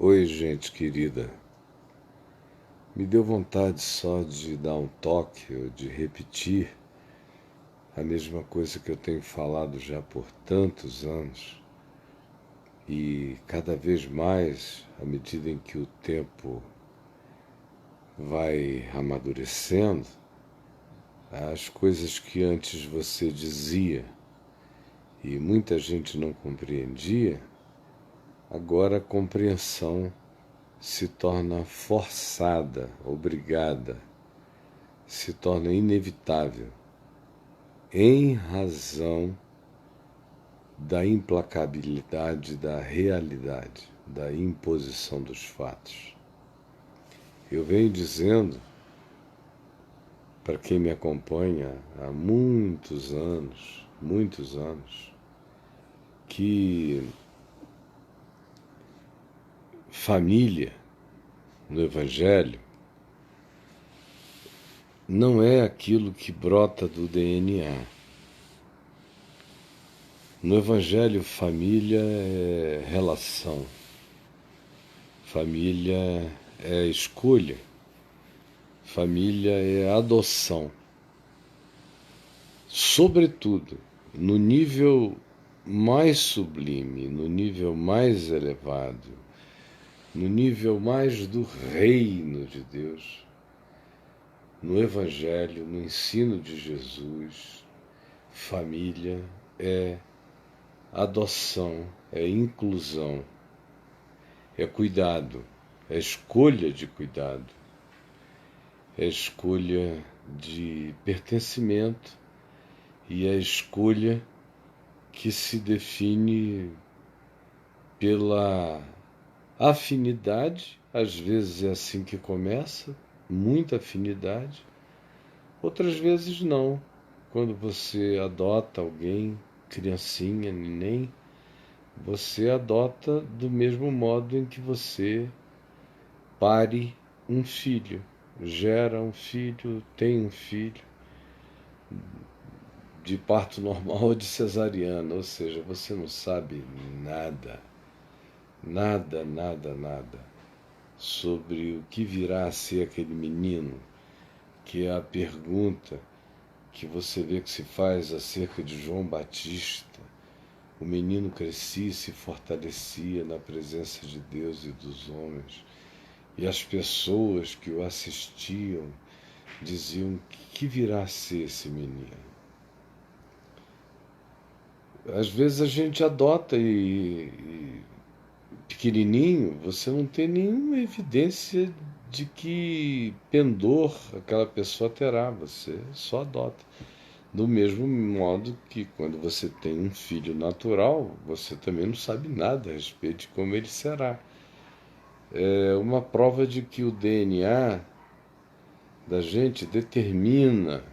Oi, gente querida. Me deu vontade só de dar um toque ou de repetir a mesma coisa que eu tenho falado já por tantos anos e cada vez mais, à medida em que o tempo vai amadurecendo, as coisas que antes você dizia e muita gente não compreendia, agora a compreensão se torna forçada, obrigada, se torna inevitável, em razão da implacabilidade da realidade, da imposição dos fatos. Eu venho dizendo, para quem me acompanha há muitos anos, que família no Evangelho não é aquilo que brota do DNA. No Evangelho, família é relação, família é escolha, família é adoção. Sobretudo, no nível mais sublime, no nível mais elevado, no nível mais do reino de Deus, no Evangelho, no ensino de Jesus, família é adoção, é inclusão, é cuidado, é escolha de cuidado, é escolha de pertencimento e é escolha que se define pela afinidade, às vezes é assim que começa, muita afinidade, outras vezes não. Quando você adota alguém, criancinha, neném, você adota do mesmo modo em que você pare um filho, gera um filho, tem um filho, de parto normal ou de cesariana, ou seja, você não sabe nada, nada sobre o que virá a ser aquele menino, que é a pergunta que você vê que se faz acerca de João Batista. O menino crescia e se fortalecia na presença de Deus e dos homens, e as pessoas que o assistiam diziam: que virá a ser esse menino? Às vezes a gente adota e pequenininho, você não tem nenhuma evidência de que pendor aquela pessoa terá, você só adota. Do mesmo modo que quando você tem um filho natural, você também não sabe nada a respeito de como ele será. É uma prova de que o DNA da gente determina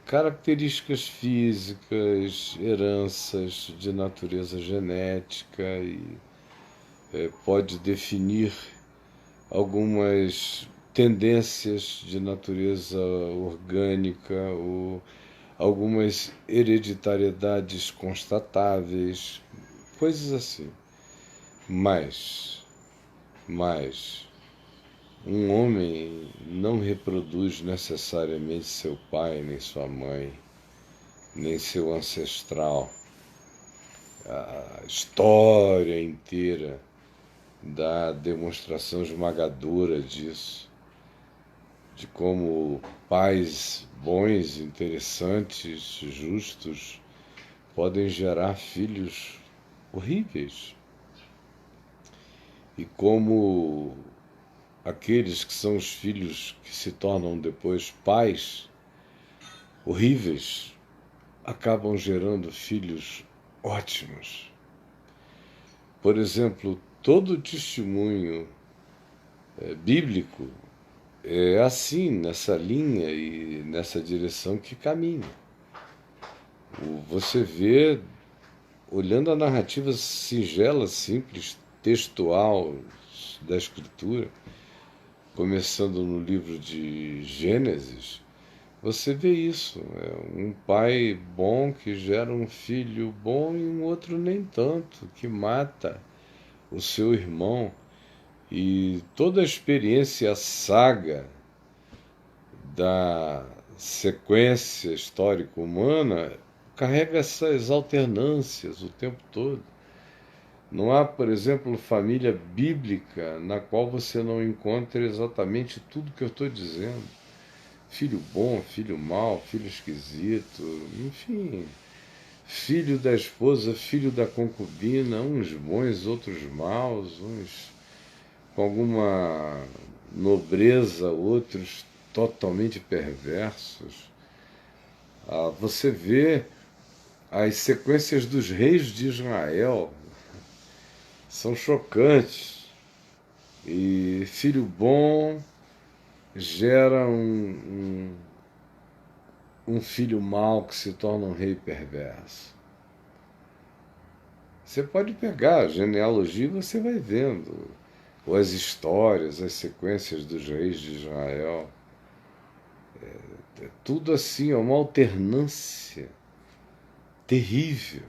características físicas, heranças de natureza genética e pode definir algumas tendências de natureza orgânica ou algumas hereditariedades constatáveis, coisas assim. Mas um homem não reproduz necessariamente seu pai, nem sua mãe, nem seu ancestral. A história inteira dá demonstração esmagadora disso, de como pais bons, interessantes, justos, podem gerar filhos horríveis. E como aqueles que são os filhos que se tornam depois pais horríveis acabam gerando filhos ótimos. Por exemplo, todo testemunho bíblico é assim, nessa linha e nessa direção que caminha. Você vê, olhando a narrativa singela, simples, textual da Escritura, começando no livro de Gênesis, você vê isso. É um pai bom que gera um filho bom e um outro nem tanto, que mata o seu irmão, e toda a experiência, a saga da sequência histórica humana carrega essas alternâncias o tempo todo. Não há, por exemplo, família bíblica na qual você não encontre exatamente tudo que eu estou dizendo. Filho bom, filho mau, filho esquisito, enfim. Filho da esposa, filho da concubina, uns bons, outros maus, uns com alguma nobreza, outros totalmente perversos. Você vê as sequências dos reis de Israel, são chocantes. E filho bom gera um filho mau que se torna um rei perverso. Você pode pegar a genealogia e você vai vendo, ou as histórias, as sequências dos reis de Israel. É tudo assim, é uma alternância terrível.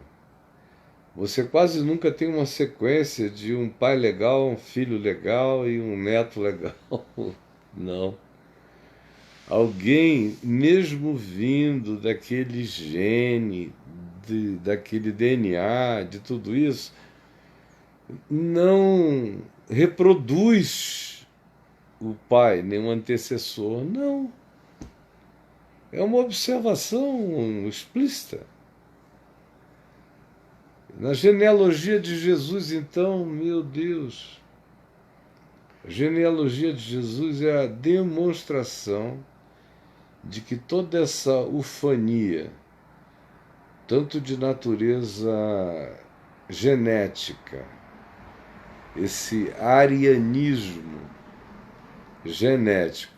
Você quase nunca tem uma sequência de um pai legal, um filho legal e um neto legal. Não. Alguém, mesmo vindo daquele gene, daquele DNA, de tudo isso, não reproduz o pai, nem o antecessor. Não. É uma observação explícita. Na genealogia de Jesus, então, meu Deus, a genealogia de Jesus é a demonstração de que toda essa ufania, tanto de natureza genética, esse arianismo genético,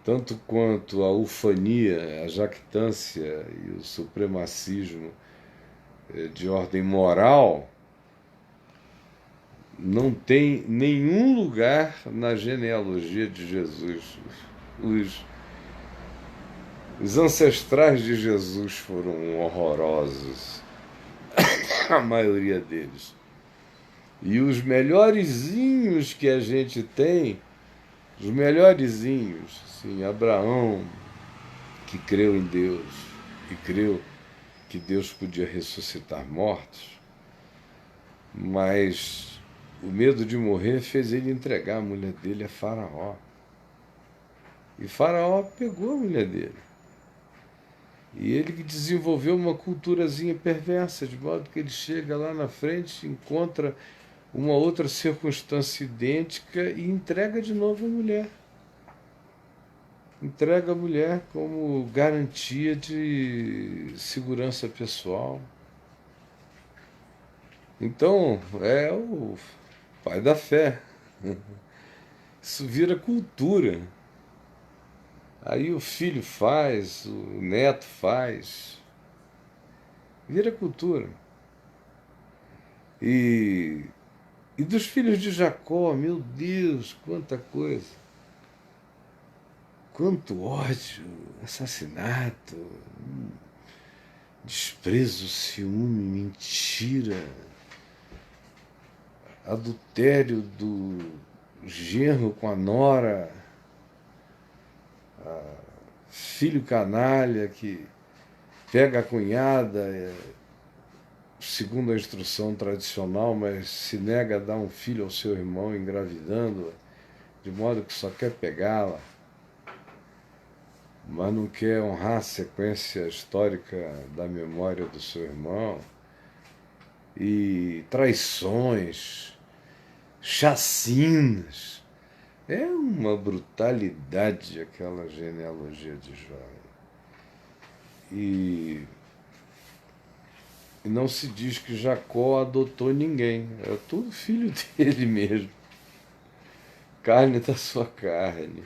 tanto quanto a ufania, a jactância e o supremacismo de ordem moral, não tem nenhum lugar na genealogia de Jesus. Os ancestrais de Jesus foram horrorosos, a maioria deles. E os melhorzinhos que a gente tem, os melhorzinhos, sim, Abraão, que creu em Deus e creu que Deus podia ressuscitar mortos, mas o medo de morrer fez ele entregar a mulher dele a Faraó. E Faraó pegou a mulher dele. E ele que desenvolveu uma culturazinha perversa, de modo que ele chega lá na frente, encontra uma outra circunstância idêntica e entrega de novo a mulher. Entrega a mulher como garantia de segurança pessoal. Então, é o pai da fé. Isso vira cultura. Aí o filho faz, o neto faz. Vira cultura. E dos filhos de Jacó, meu Deus, quanta coisa. Quanto ódio, assassinato, desprezo, ciúme, mentira, adultério do genro com a nora, filho canalha que pega a cunhada, segundo a instrução tradicional, mas se nega a dar um filho ao seu irmão, engravidando-a, de modo que só quer pegá-la, mas não quer honrar a sequência histórica da memória do seu irmão, e traições, chacinas. É uma brutalidade aquela genealogia de Jó. E não se diz que Jacó adotou ninguém, é tudo filho dele mesmo, carne da sua carne.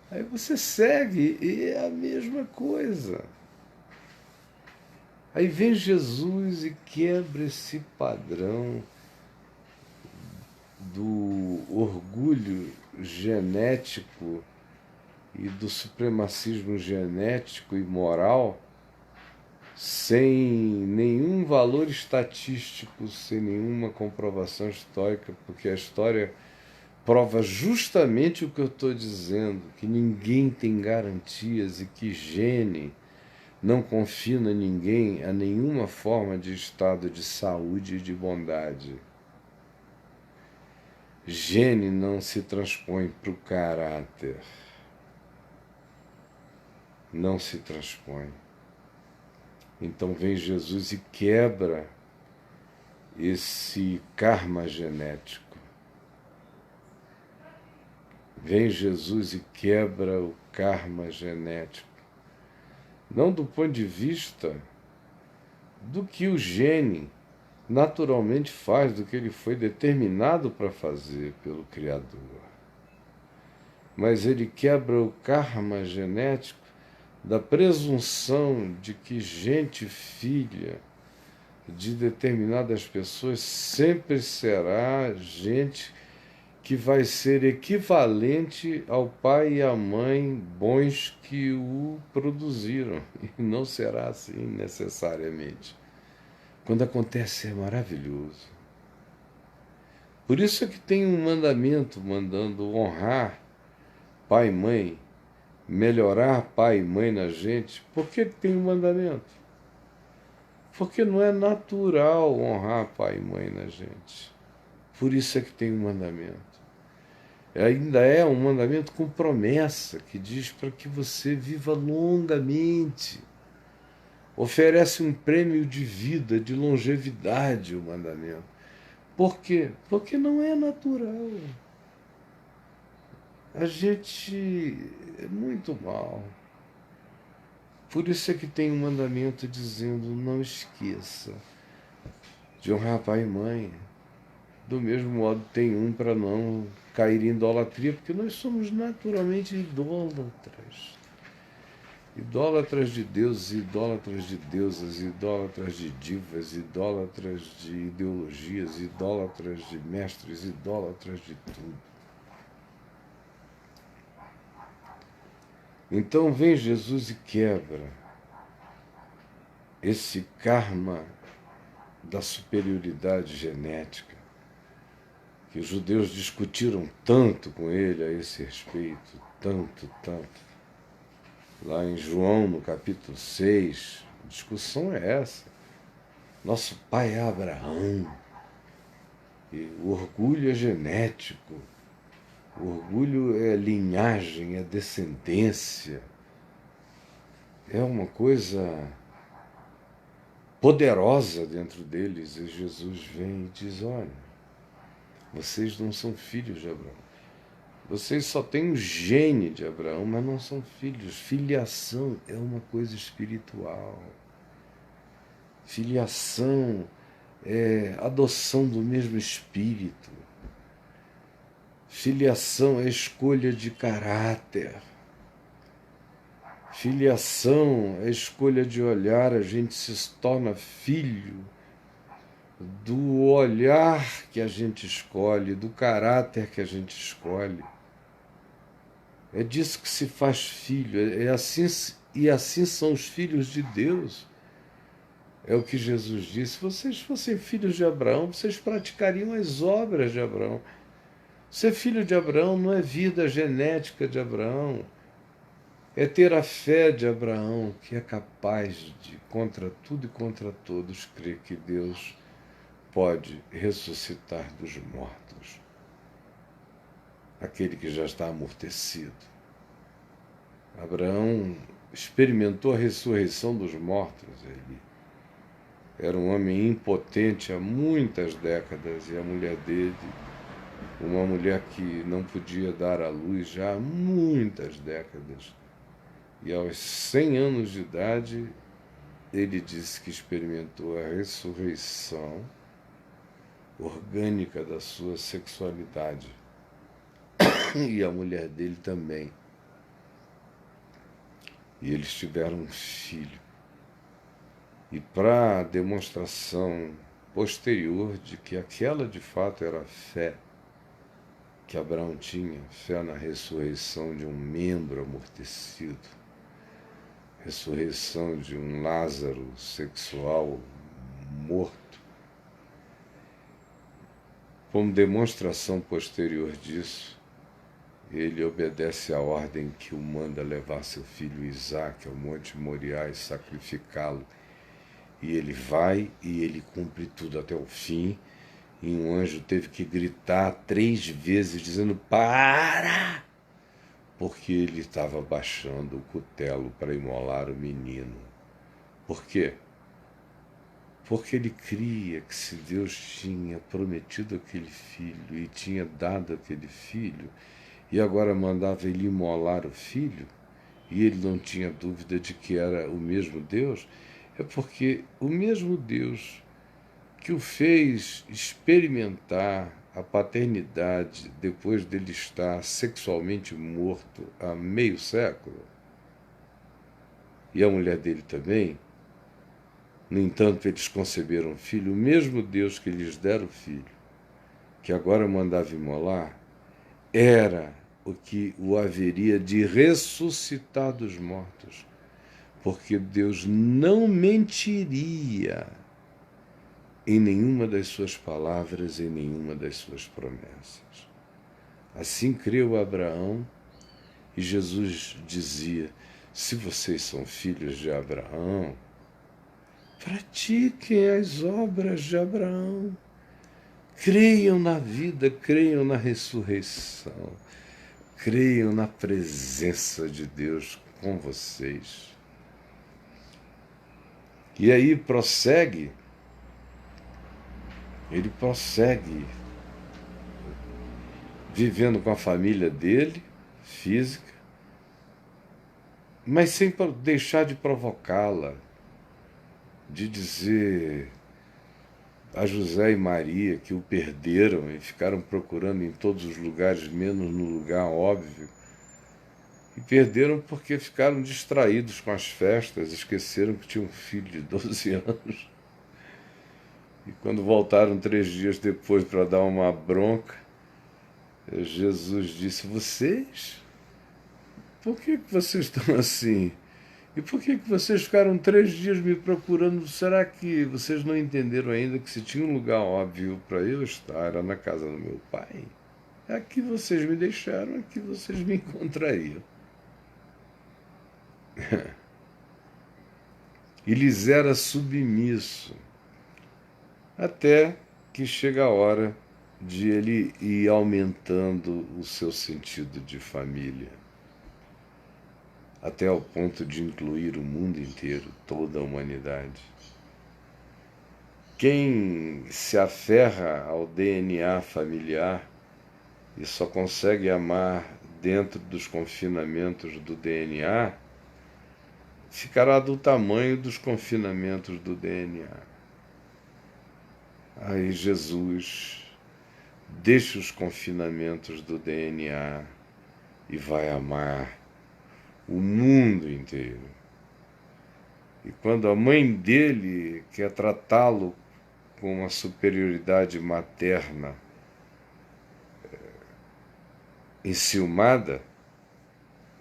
Aí você segue e é a mesma coisa. Aí vem Jesus e quebra esse padrão do orgulho genético e do supremacismo genético e moral sem nenhum valor estatístico, sem nenhuma comprovação histórica, porque a história prova justamente o que eu estou dizendo, que ninguém tem garantias e que gene não confina ninguém a nenhuma forma de estado de saúde e de bondade. Gene não se transpõe para o caráter. Não se transpõe. Então vem Jesus e quebra esse karma genético. Vem Jesus e quebra o karma genético. Não do ponto de vista do que o gene naturalmente faz, do que ele foi determinado para fazer pelo Criador. Mas ele quebra o karma genético da presunção de que gente filha de determinadas pessoas sempre será gente que vai ser equivalente ao pai e à mãe bons que o produziram. E não será assim necessariamente. Quando acontece é maravilhoso. Por isso é que tem um mandamento mandando honrar pai e mãe, melhorar pai e mãe na gente. Por que tem um mandamento? Porque não é natural honrar pai e mãe na gente. Por isso é que tem um mandamento. Ainda é um mandamento com promessa, que diz para que você viva longamente. Oferece um prêmio de vida, de longevidade, o mandamento. Por quê? Porque não é natural. A gente é muito mal. Por isso é que tem um mandamento dizendo: não esqueça de honrar pai e mãe. Do mesmo modo, tem um para não cair em idolatria, porque nós somos naturalmente idólatras. Idólatras de deuses, idólatras de deusas, idólatras de divas, idólatras de ideologias, idólatras de mestres, idólatras de tudo. Então vem Jesus e quebra esse karma da superioridade genética, que os judeus discutiram tanto com ele a esse respeito, tanto. Lá em João, no capítulo 6, a discussão é essa. Nosso pai é Abraão. E o orgulho é genético. O orgulho é linhagem, é descendência. É uma coisa poderosa dentro deles. E Jesus vem e diz: olha, vocês não são filhos de Abraão. Vocês só têm o gene de Abraão, mas não são filhos. Filiação é uma coisa espiritual. Filiação é adoção do mesmo espírito. Filiação é escolha de caráter. Filiação é escolha de olhar. A gente se torna filho do olhar que a gente escolhe, do caráter que a gente escolhe. É disso que se faz filho. É assim, e assim são os filhos de Deus. É o que Jesus disse: se vocês fossem filhos de Abraão, vocês praticariam as obras de Abraão. Ser filho de Abraão não é vida genética de Abraão. É ter a fé de Abraão, que é capaz de, contra tudo e contra todos, crer que Deus pode ressuscitar dos mortos aquele que já está amortecido. Abraão experimentou a ressurreição dos mortos. Ele era um homem impotente há muitas décadas, e a mulher dele, uma mulher que não podia dar à luz já há muitas décadas, e aos 100 anos de idade, ele disse que experimentou a ressurreição orgânica da sua sexualidade. E a mulher dele também. E eles tiveram um filho. E para demonstração posterior de que aquela de fato era a fé que Abraão tinha, fé na ressurreição de um membro amortecido, ressurreição de um Lázaro sexual morto, como demonstração posterior disso, ele obedece à ordem que o manda levar seu filho Isaque ao Monte Moriá e sacrificá-lo. E ele vai e ele cumpre tudo até o fim. E um anjo teve que gritar 3 vezes dizendo: para! Porque ele estava baixando o cutelo para imolar o menino. Por quê? Porque ele cria que se Deus tinha prometido aquele filho e tinha dado aquele filho, e agora mandava ele imolar o filho, e ele não tinha dúvida de que era o mesmo Deus, é porque o mesmo Deus que o fez experimentar a paternidade depois dele estar sexualmente morto há meio século, e a mulher dele também, no entanto, eles conceberam um filho, o mesmo Deus que lhes dera o filho, que agora mandava imolar, era o que o haveria de ressuscitar dos mortos, porque Deus não mentiria em nenhuma das suas palavras, em nenhuma das suas promessas. Assim creu Abraão, e Jesus dizia: se vocês são filhos de Abraão, pratiquem as obras de Abraão. Creiam na vida, creiam na ressurreição, creiam na presença de Deus com vocês. E aí ele prossegue vivendo com a família dele, física, mas sem deixar de provocá-la, de dizer a José e Maria que o perderam e ficaram procurando em todos os lugares, menos no lugar óbvio. E perderam porque ficaram distraídos com as festas, esqueceram que tinha um filho de 12 anos. E quando voltaram 3 dias depois para dar uma bronca, Jesus disse: vocês? Por que vocês estão assim? E por que vocês ficaram 3 dias me procurando? Será que vocês não entenderam ainda que se tinha um lugar óbvio para eu estar, era na casa do meu pai? Aqui vocês me deixaram, aqui vocês me encontrariam. E lhes era submisso, até que chega a hora de ele ir aumentando o seu sentido de família, até ao ponto de incluir o mundo inteiro, toda a humanidade. Quem se aferra ao DNA familiar e só consegue amar dentro dos confinamentos do DNA, ficará do tamanho dos confinamentos do DNA. Aí Jesus deixa os confinamentos do DNA e vai amar o mundo inteiro. E quando a mãe dele quer tratá-lo com uma superioridade materna enciumada,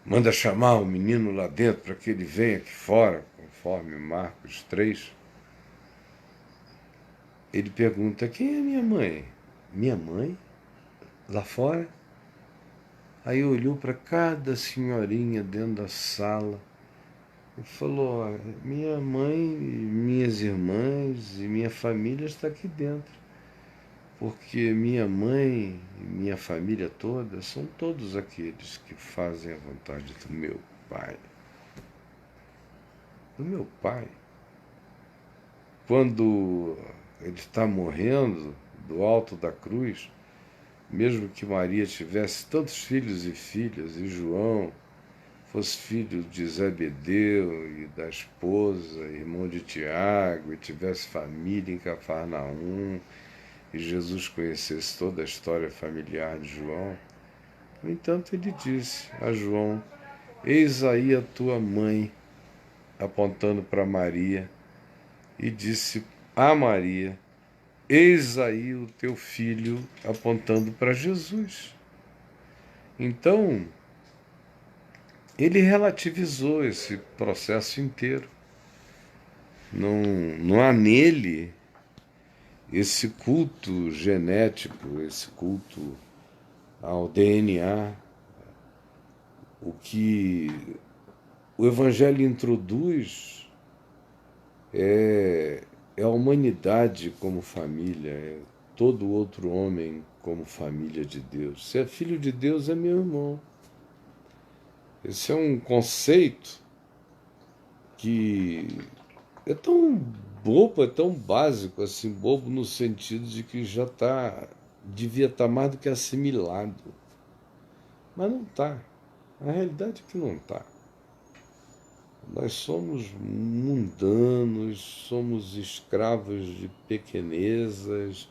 manda chamar o menino lá dentro para que ele venha aqui fora, conforme Marcos 3. Ele pergunta: quem é minha mãe? Minha mãe? Lá fora? Aí olhou para cada senhorinha dentro da sala e falou: minha mãe, minhas irmãs e minha família está aqui dentro, porque minha mãe e minha família toda são todos aqueles que fazem a vontade do meu Pai. Do meu Pai. Quando ele está morrendo do alto da cruz, mesmo que Maria tivesse tantos filhos e filhas, e João fosse filho de Zebedeu e da esposa, irmão de Tiago, e tivesse família em Cafarnaum, e Jesus conhecesse toda a história familiar de João, no entanto ele disse a João: eis aí a tua mãe, apontando para Maria, e disse a Maria: eis aí o teu filho, apontando para Jesus. Então, ele relativizou esse processo inteiro. Não há nele esse culto genético, esse culto ao DNA. O que o Evangelho introduz é a humanidade como família, é todo outro homem como família de Deus. Se é filho de Deus, é meu irmão. Esse é um conceito que é tão bobo, é tão básico, assim, bobo no sentido de que devia estar mais do que assimilado. Mas não está. A realidade é que não está. Nós somos mundanos, somos escravos de pequenezas,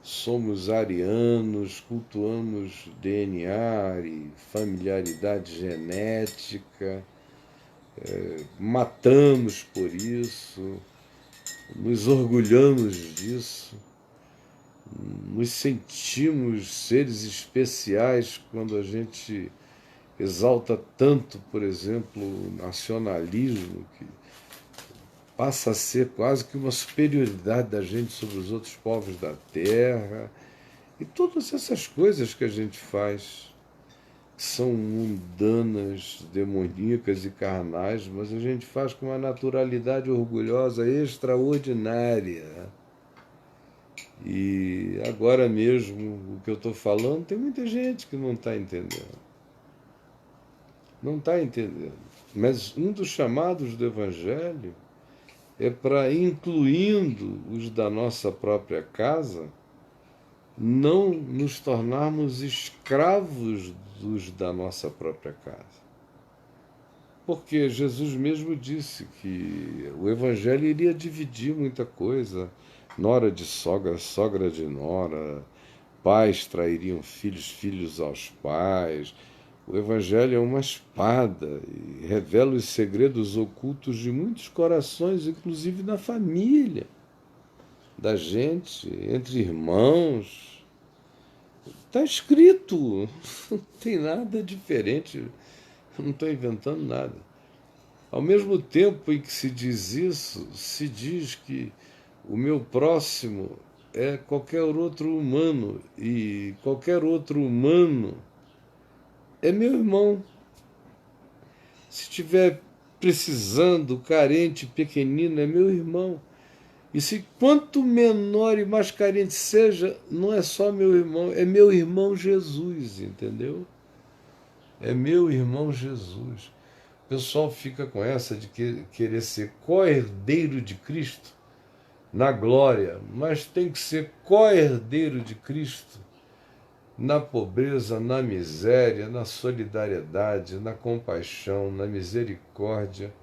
somos arianos, cultuamos DNA e familiaridade genética, matamos por isso, nos orgulhamos disso, nos sentimos seres especiais quando a gente exalta tanto, por exemplo, o nacionalismo, que passa a ser quase que uma superioridade da gente sobre os outros povos da terra. E todas essas coisas que a gente faz, que são mundanas, demoníacas e carnais, mas a gente faz com uma naturalidade orgulhosa extraordinária. E agora mesmo, o que eu estou falando, tem muita gente que não está entendendo. Não está entendendo. Mas um dos chamados do Evangelho é para, incluindo os da nossa própria casa, não nos tornarmos escravos dos da nossa própria casa. Porque Jesus mesmo disse que o Evangelho iria dividir muita coisa. Nora de sogra, sogra de nora, pais trairiam filhos, filhos aos pais. O Evangelho é uma espada e revela os segredos ocultos de muitos corações, inclusive na família da gente, entre irmãos. Está escrito, não tem nada diferente, eu não estou inventando nada. Ao mesmo tempo em que se diz isso, se diz que o meu próximo é qualquer outro humano, e qualquer outro humano é meu irmão. Se estiver precisando, carente, pequenino, é meu irmão. E se quanto menor e mais carente seja, não é só meu irmão, é meu irmão Jesus, entendeu? É meu irmão Jesus. O pessoal fica com essa de querer ser co-herdeiro de Cristo na glória, mas tem que ser co-herdeiro de Cristo na pobreza, na miséria, na solidariedade, na compaixão, na misericórdia,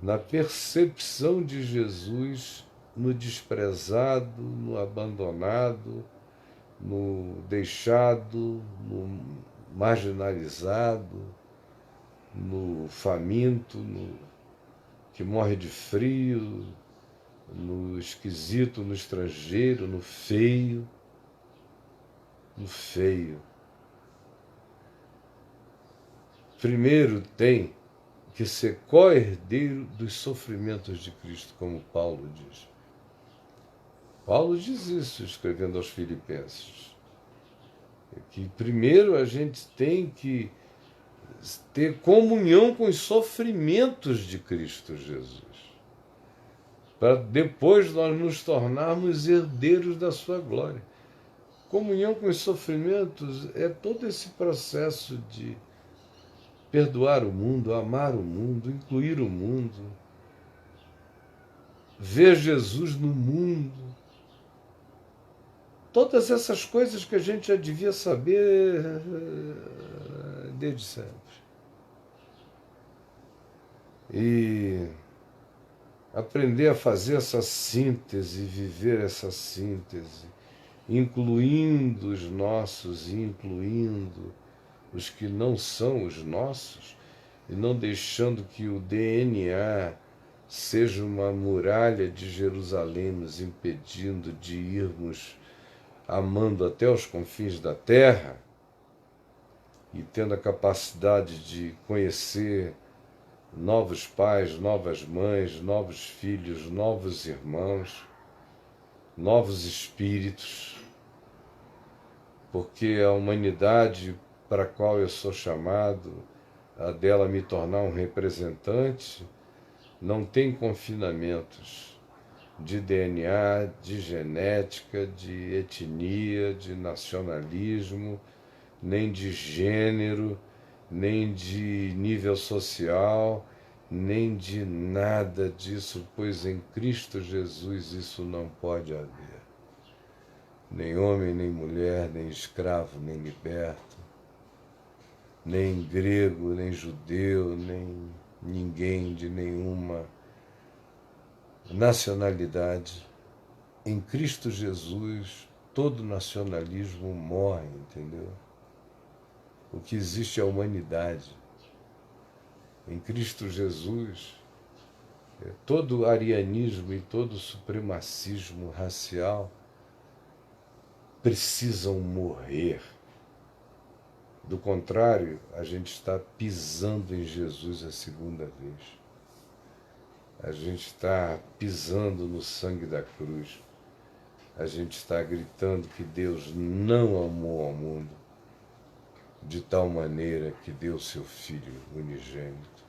na percepção de Jesus no desprezado, no abandonado, no deixado, no marginalizado, no faminto, no que morre de frio, no esquisito, no estrangeiro, no feio. No feio. Primeiro tem que ser co-herdeiro dos sofrimentos de Cristo, como Paulo diz. Paulo diz isso escrevendo aos Filipenses. Que primeiro a gente tem que ter comunhão com os sofrimentos de Cristo Jesus, para depois nós nos tornarmos herdeiros da sua glória. Comunhão com os sofrimentos é todo esse processo de perdoar o mundo, amar o mundo, incluir o mundo, ver Jesus no mundo. Todas essas coisas que a gente já devia saber desde sempre. E aprender a fazer essa síntese, viver essa síntese, incluindo os nossos, incluindo os que não são os nossos, e não deixando que o DNA seja uma muralha de Jerusalém nos impedindo de irmos amando até os confins da terra. e tendo a capacidade de conhecer novos pais, novas mães, novos filhos, novos irmãos, novos espíritos, porque a humanidade para a qual eu sou chamado, a dela me tornar um representante, não tem confinamentos de DNA, de genética, de etnia, de nacionalismo, nem de gênero, nem de nível social, nem de nada disso, pois em Cristo Jesus isso não pode haver. Nem homem, nem mulher, nem escravo, nem liberto, nem grego, nem judeu, nem ninguém de nenhuma nacionalidade. Em Cristo Jesus, todo nacionalismo morre, entendeu? O que existe é a humanidade. Em Cristo Jesus, todo arianismo e todo supremacismo racial precisam morrer. Do contrário, a gente está pisando em Jesus a segunda vez. A gente está pisando no sangue da cruz. A gente está gritando que Deus não amou ao mundo de tal maneira que deu seu Filho unigênito.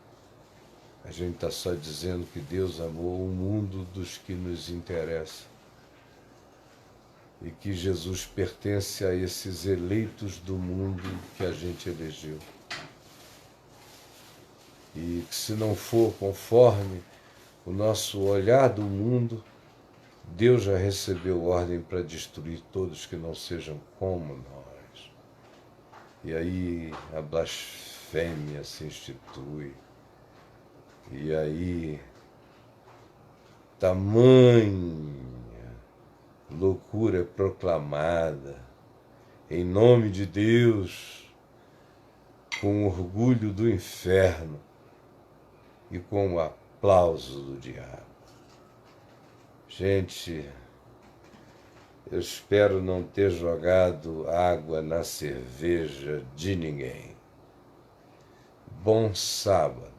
A gente está só dizendo que Deus amou o mundo dos que nos interessa e que Jesus pertence a esses eleitos do mundo que a gente elegeu. E que se não for conforme o nosso olhar do mundo, Deus já recebeu ordem para destruir todos que não sejam como nós. E aí a blasfêmia se institui. E aí tamanha loucura proclamada em nome de Deus, com orgulho do inferno e com o aplauso do diabo. Gente, eu espero não ter jogado água na cerveja de ninguém. Bom sábado.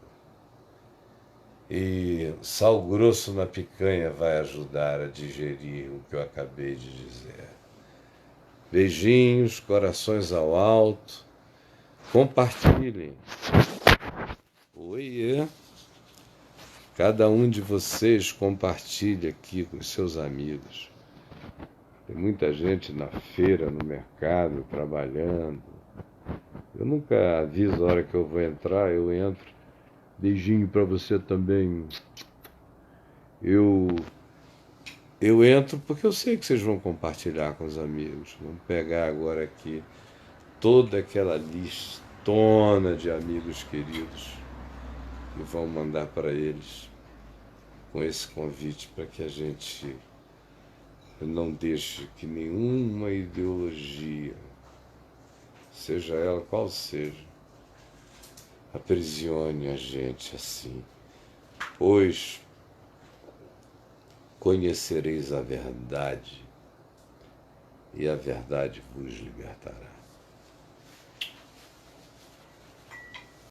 E sal grosso na picanha vai ajudar a digerir o que eu acabei de dizer. Beijinhos, corações ao alto. Compartilhem. Oiê. Cada um de vocês compartilha aqui com seus amigos. Tem muita gente na feira, no mercado, trabalhando. Eu nunca aviso a hora que eu vou entrar, eu entro. Beijinho para você também. Eu entro porque eu sei que vocês vão compartilhar com os amigos. Vamos pegar agora aqui toda aquela listona de amigos queridos e vão mandar para eles com esse convite para que a gente não deixe que nenhuma ideologia, seja ela qual seja, aprisione a gente assim. Pois conhecereis a verdade, e a verdade vos libertará.